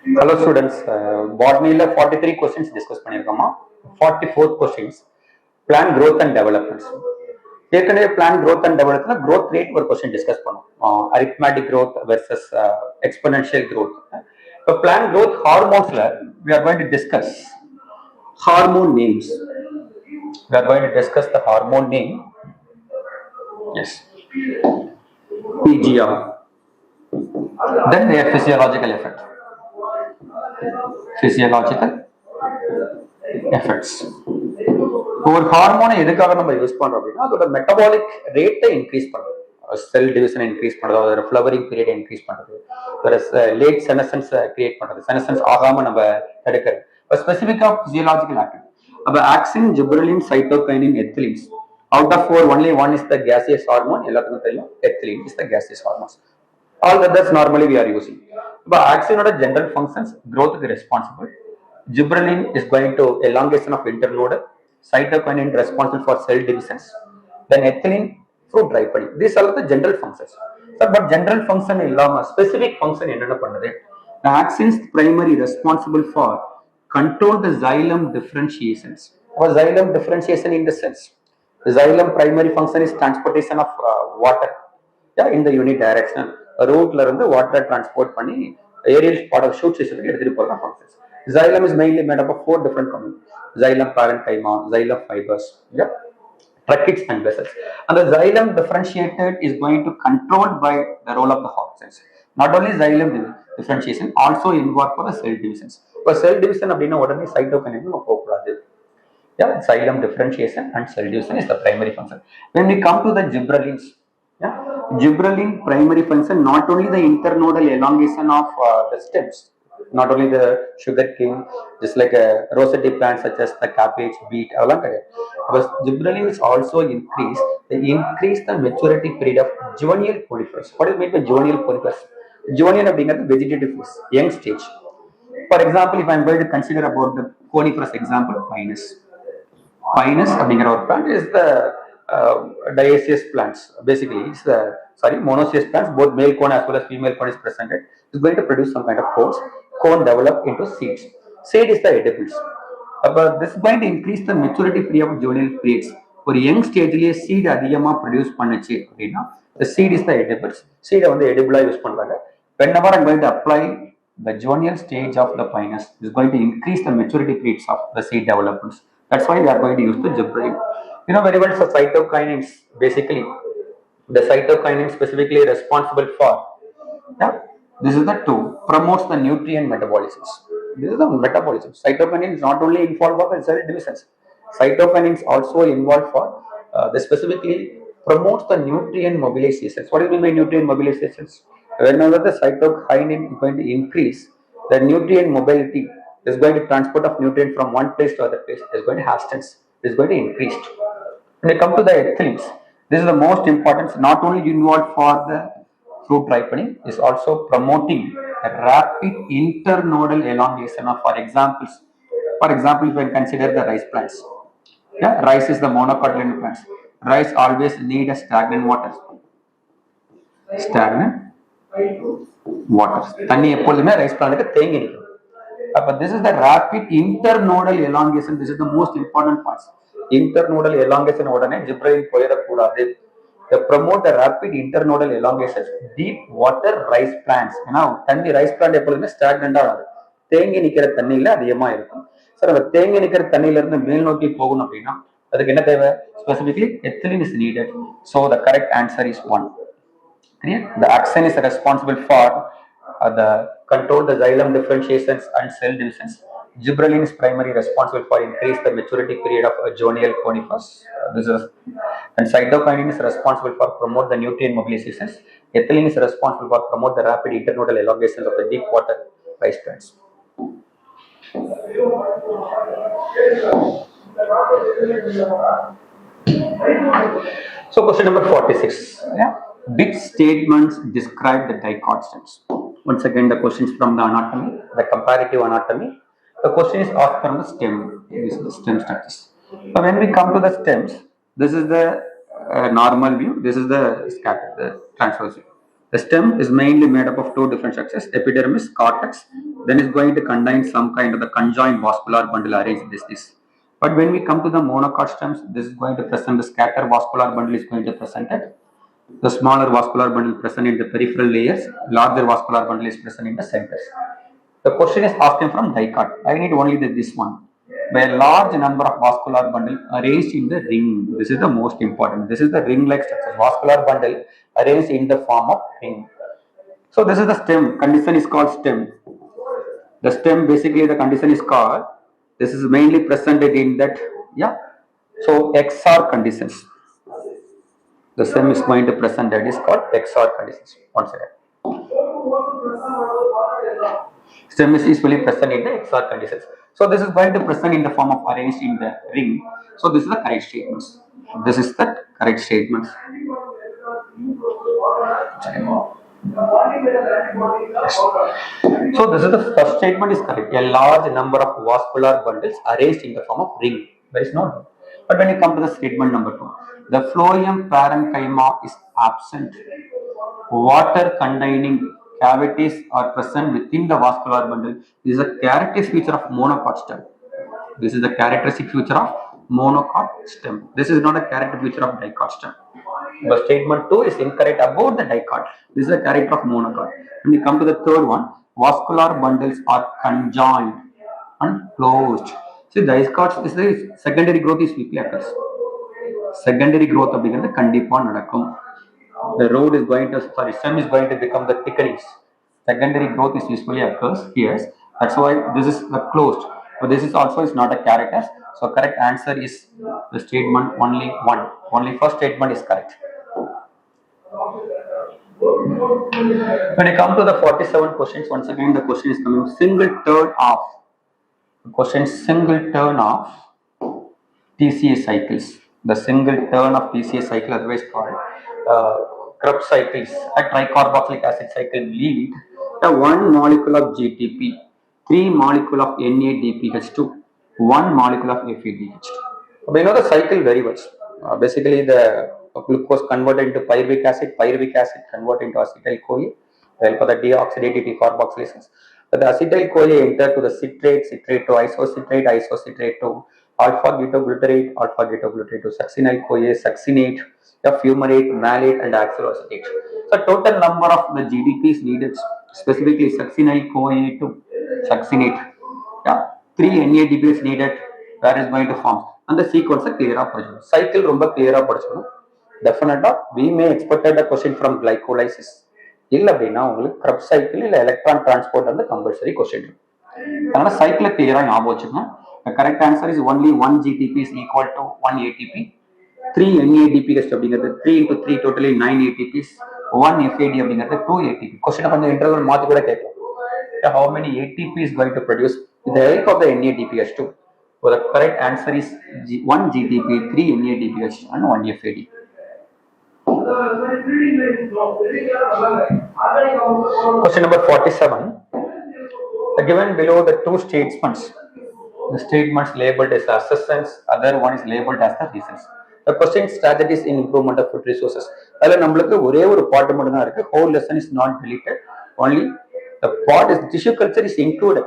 Hello students, Botany 43 questions discuss பண்ணிருக்கோமா 44th questions plan growth and developments. ஏற்கனவே plan growth and development growth rate ஒரு question discuss பண்ணோம், arithmetic growth versus exponential growth. இப்போ plan growth hormones we are going to discuss hormone names. We are going to discuss the hormone name. Yes, PGR. Then their physiological effect. Physiological effects. ஒரு ஹார்மோனை எதுக்காக நம்ம use பண்றோம் அப்படின்னா அதோட metabolic ரேட்டை increase பண்ணுறது, செல் டிவிஷனை increase பண்ணுறது, அதோட ஃப்ளவரிங் பீரியட் இன்க்ரீஸ் பண்ணுறது, ஒரு லேட் செனசன்ஸ் கிரியேட் பண்ணுறது, செனசன்ஸ் ஆகாம நம்ம தடுக்கிறது. இப்போ ஸ்பெசிஃபிக்காக பிசியலாஜிக்கல் ஆக்டிவிட்டி. அப்போ auxin, gibberellin, cytokinin, ethylenes. Out of 4 only one is the gaseous hormone. எல்லாத்துக்கும் தெரியும் ethylene is the gaseous hormones. All others normally we are using. But axin or general functions growth is responsible. Gibberellin is going to elongation of internodal. Cytokinin responsible for cell divisions. Then ethylene fruit ripening. These are the general functions. So, but general function illama specific function enna pannudhu. The axins primary responsible for control the xylem differentiations. Or xylem differentiation in the sense. The xylem primary function is transportation of water, in the unidirectional route இருந்து water transport பண்ணி aerial part of shoot system எடுத்துட்டு போற functions. Xylem is mainly made up of 4 different components: xylem parenchyma, xylem fibers, tracheids and vessels. And the xylem differentiated is going to controlled by the role of the hormones. Not only xylem differentiation, also involved for the cell divisions. For cell division அப்படின்னா உடனே cytokinin நம்ம போகக்கூடாது. Xylem differentiation and cell division is the primary function. When we come to the gibberellins, gibberellin primary function not only the internodal elongation of the stems, not only the sugar cane, just like a rosette plant such as the cabbage, beet, but gibberellin is also increase the maturity period of juvenile conifers. What is meant by juvenile conifers? Juvenile being at the vegetative phase, young stage. For example, if I am going to consider about the coniferous example, pinus. Pinus அப்படிங்கிற ஒரு plant is the dioecious plants. Basically, it's the monoecious plants. Both male cone as well as female cone is presented. It's going to produce some kind of cones. Cone develop into seeds. Seed is the edibles. But this is going to increase the maturity period of juvenile periods. ஒரு young stageலயே seed அதிகமா produce பண்ணுச்சு அப்படின்னா the seed is the edibles. Seed வந்து edible use பண்றாங்க. Whenever I'm going to apply the juvenile stage of the pinus, is going to increase the maturity periods of the seed developments. That's why we are going to use the gibberellin. You know very well, so cytokinins, basically the cytokinin specifically responsible for, this is the 2, promotes the nutrient metabolism. This is the metabolism. Cytokinin is not only involved for cell divisions, cytokinin is also involved for the specifically promotes the nutrient mobilizations. What do you mean by nutrient mobilizations? Whenever the cytokinin is going to increase, the nutrient mobility is going to transport of nutrient from one place to other place is going to hasten, is going to increase. When we come to the ethylines, this is the most important, not only involved for the fruit ripening, is also promoting a rapid internodal elongation of, for example, if I consider the rice plants. Rice is the monocotyledon plants. Rice always need a stagnant water. Stagnant water. தண்ணி எப்பொழுதுமே rice பிளான்ட்க்கு தேங்கி நிற்கும். But this is the rapid internodal elongation. This is the most important part. Internodal elongation உடனே gibberellin போயிடக்கூடாது. They promote the rapid internodal elongation deep water rice plants. ஏன்னா தண்ணி rice plant எப்பொழுதுமே ஸ்டாக்னண்டா வராது, தேங்கி நிக்கிற தண்ணியில அதிகமா இருக்கும். சார் அந்த தேங்கி நிக்கிற தண்ணியில இருந்து மேல் நோக்கி போகணும் அப்படின்னா அதுக்கு என்ன தேவை? Specifically ethylene is needed. So the correct answer is 1. Clear? The axin is responsible for the control the xylem differentiations and cell divisions. Gibberellin is primarily responsible for increase the maturity period of juvenile conifers. This is, and cytokinin is responsible for promote the nutrient mobilizations. Ethylene is responsible for promote the rapid internodal elongation of the deep water rice plants. So question number 46. Which statements describe the dicot stems? Once again, the questions from the anatomy, the comparative anatomy. The question is asked from the stem. This is the stem structures. So when we come to the stems, this is the normal view. This is the scatter, the transverse view. The stem is mainly made up of two different structures, epidermis, cortex, then is going to contain some kind of the conjoined vascular bundle arranged in this. But when we come to the monocot stems, this is going to present the scatter vascular bundle is going to present it. The smaller vascular bundle present in the peripheral layers, larger vascular bundle is present in the centers. The question is asking from dicot. I need only this one. Where large number of vascular bundle arranged in the ring. This is the most important. This is the ring-like structure. Vascular bundle arranged in the form of ring. So this is the stem. Condition is called stem. The stem basically the condition is called. This is mainly presented in that. Yeah. So XR conditions. The stem is going to present that is called XR conditions. One second. Stem is usually present in the XR conditions. So this is going to present in the form of arranged in the ring. So this is the correct statements. This is the correct statements. So this is the first statement is correct. A large number of vascular bundles arranged in the form of ring. There is no doubt. But when you come to the statement number 2, the phloem parenchyma is absent. Water containing cavities are present within the vascular bundle. This is a characteristic feature of monocot stem. This is the characteristic feature of monocot stem. This is not a characteristic feature of dicot stem. But statement 2 is incorrect about the dicot. This is a character of monocot. When we come to the third one, vascular bundles are conjoined and closed. See, dicot is the secondary growth is weakly occurs. Secondary growth of the kandipon nadakum. The road is going to, stem is going to become the thickenings. Secondary growth is usually occurs here. That's why this is the closed. But this is also is not a character. So correct answer is the statement only one. Only first statement is correct. When I come to the 47 questions, once again the question is coming single turn off. The question single turn off TCA cycles. The single turn of TCA cycle, otherwise called Krebs cycles, a tricarboxylic acid cycle lead the 1 molecule of GTP, 3 molecule of NADPH2, 1 molecule of FADH2. We know the cycle very much. Basically, the glucose converted into pyruvic acid converted into acetyl-CoA, well, for the deoxidative decarboxylation. The acetyl-CoA enter to the citrate to isocitrate to alpha-ketoglutarate to succinyl-CoA, succinate, fumarate, malate, and oxaloacetate. So total number of the GDPs needed, specifically succinyl-CoA to succinate. Yeah, 3 NADPs needed, where is going to form. And the sequence is clear up. Cycle rumba clear up. Definitely, we may expect a question from glycolysis. Krebs cycle electron transport and the compulsory question. Cycle clear. The correct answer is only 1 GTP is equal to 1 ATP. 3 NADP is 3 into 3 totally 9 ATPs. 1 FAD 2 ATP. Question upon the interval how many ATP is going to produce with the help of the NADPH2. So the correct answer is 1 GTP, 3 NADPH and 1 FAD. Question number 47. Given below the two statements, the statements labeled as assertions, other one is labeled as the reasons. The question strategies in improvement of food resources. Whole lesson is not deleted. Only the part is tissue culture is included.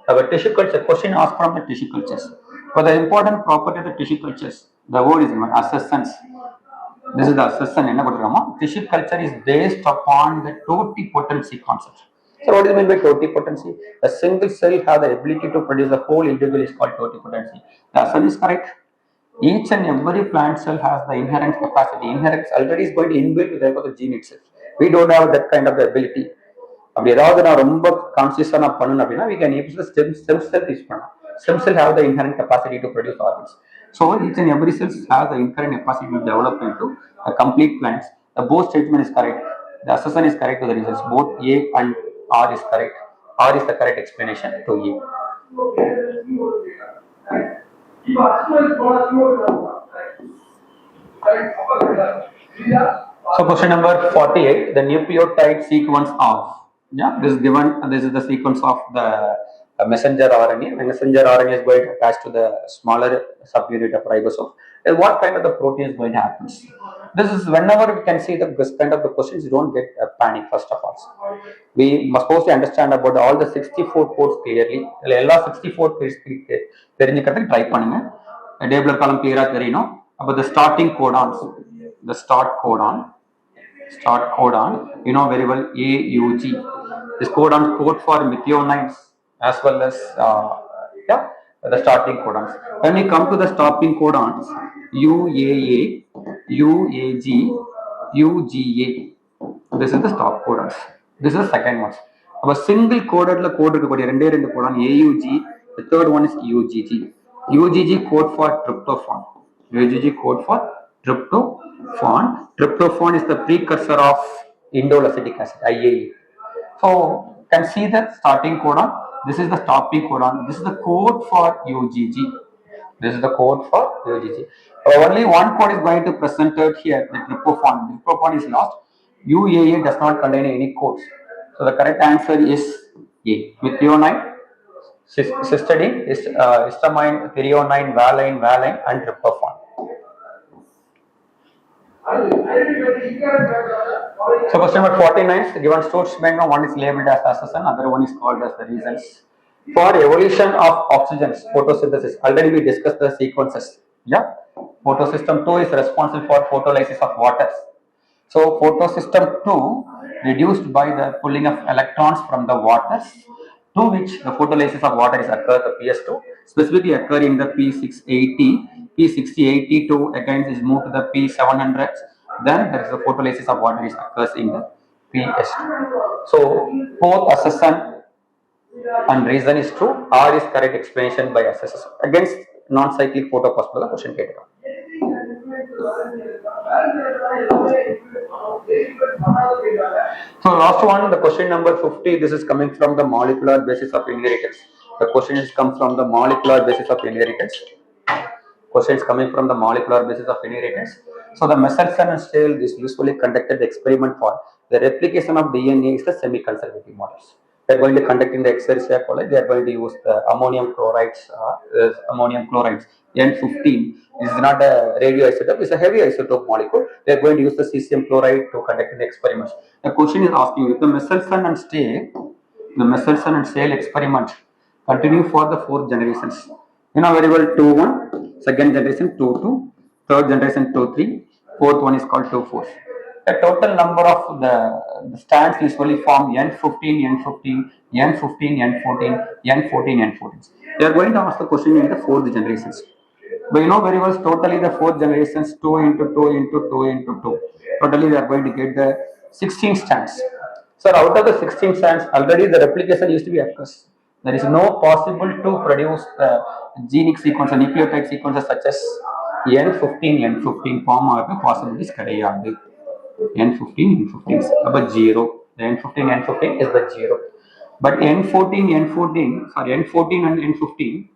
Our tissue culture question asked from the tissue cultures. For the important property of the tissue cultures, the word is assertions. This is the assertion. Tissue culture is based upon the totipotency concept. So what do you mean by totipotency? A single cell has the ability to produce a whole individual is called totipotency. The assertion is correct. Each and every plant cell has the inherent capacity. Inherent already is going to inbuilt with the gene itself. We don't have that kind of ability. We can use the stem cell. Stem cell have the inherent capacity to produce organs. So each and every cell has the inherent capacity to develop into a complete plants. The both statement is correct. The assertion is correct to the results. Both A and R is correct. R is the correct explanation to A. So question number 48, the nucleotide sequence of, this is given, this is the sequence of the messenger RNA. The messenger RNA is going to attach to the smaller subunit of ribosome. And what kind of the protein is going to happen? This is whenever we can see this kind of the questions, you don't get a panic first of all. We must supposed to understand about all the 64 codes clearly. எல்லா 64 codes தெரிஞ்சுக்கிறதுக்கு try பண்ணுங்க. டேபிளர் காலம் கிளியரா தெரியணும். அப்போ the starting codons, the start codon, you know very well, AUG. This codon code for methionines as well as yeah, the starting codons. When we come to the stopping codons, UAA, UAG, UGA. This is the stop codons. This is the second one. Our single coded code is codon AUG. The third one is UGG. UGG code for tryptophan. UGG code for tryptophan. Tryptophan is the precursor of indole acetic acid, IAE. So can see the starting codon. This is the stopping codon. This is the code for UGG. This is the code for UGG. Only one code is going to presented here. The tryptophan. Tryptophan is lost. UAA does not contain any codes. So the correct answer is A. Methionine, cysteine, histamine, threonine, valine, and tryptophan. So question number 49, given source mango, one is labeled as assassin, other one is called as the reasons. For evolution of oxygens, photosynthesis, already we discussed the sequences. Yeah, photosystem 2 is responsible for photolysis of water. So photosystem 2 reduced by the pulling of electrons from the waters, to which the photolysis of water is occurred the PS2, specifically occurring the P680. P6082 again is moved to the P700. Then there is the photolysis of water is occurs in the PS2. So both assassin and reason is true. R is correct explanation by assassin. Against non-cyclic photopospidal question கேட்கிறோம். So last one, the question number 50. This is coming from the molecular basis of inheritance. The question is comes from the molecular basis of inheritance. Question is coming from the molecular basis of inheritance. So the Messerson and Stale is usually conducted the experiment for the replication of DNA is the semi-conservative models. They are going to conduct in the Escherichia coli. They are going to use the ammonium chlorides. N15 is not a radioisotope; it's a heavy isotope molecule. They are going to use the cesium chloride to conduct the experiments. The question is asking if the Messerson and Stale experiment continue for the 4 generations. You know very well 2-1, second generation 2-2, third generation 2-3, fourth one is called 2-4. The total number of the strands usually form N15, N15, N15, N14, N14, N14. They are going to ask the question in the 4th generations. But you know very well, totally the 4th generations 2 into 2 into 2 into 2. Totally they are going to get the 16 strands. So out of the 16 strands, already the replication used to be occurs. There is no possible to produce the genic sequence or nucleotide sequences such as N15 form or the possibilities கிடையாது. N15 is about 0. The N15 is the 0. But N14 and N15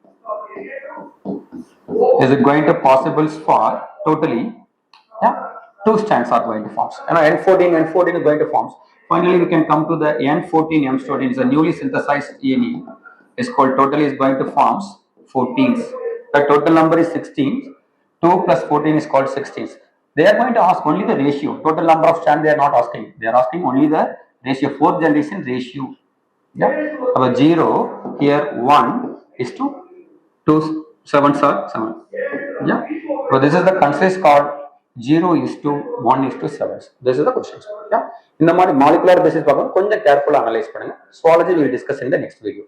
is it going to possibles for totally 2 strands are going to form. And N14 is going to form. Finally, we can come to the N14 M14 is a newly synthesized DNA. Is called totally is going to form 14s. The total number is 16. 2 plus 14 is called 16s. They are going to ask only the ratio. Total number of strands they are not asking. They are asking only the ratio. 4th generation ratio. Yeah. Our 0 here 1 is to 2 7s are 7. Yeah. So this is the concept called 0 is to 1 is to 7s. This is the question. Yeah. In the molecular basis, கொஞ்சம் careful analyze பண்ணுங்க. Zoology we will discuss in the next video.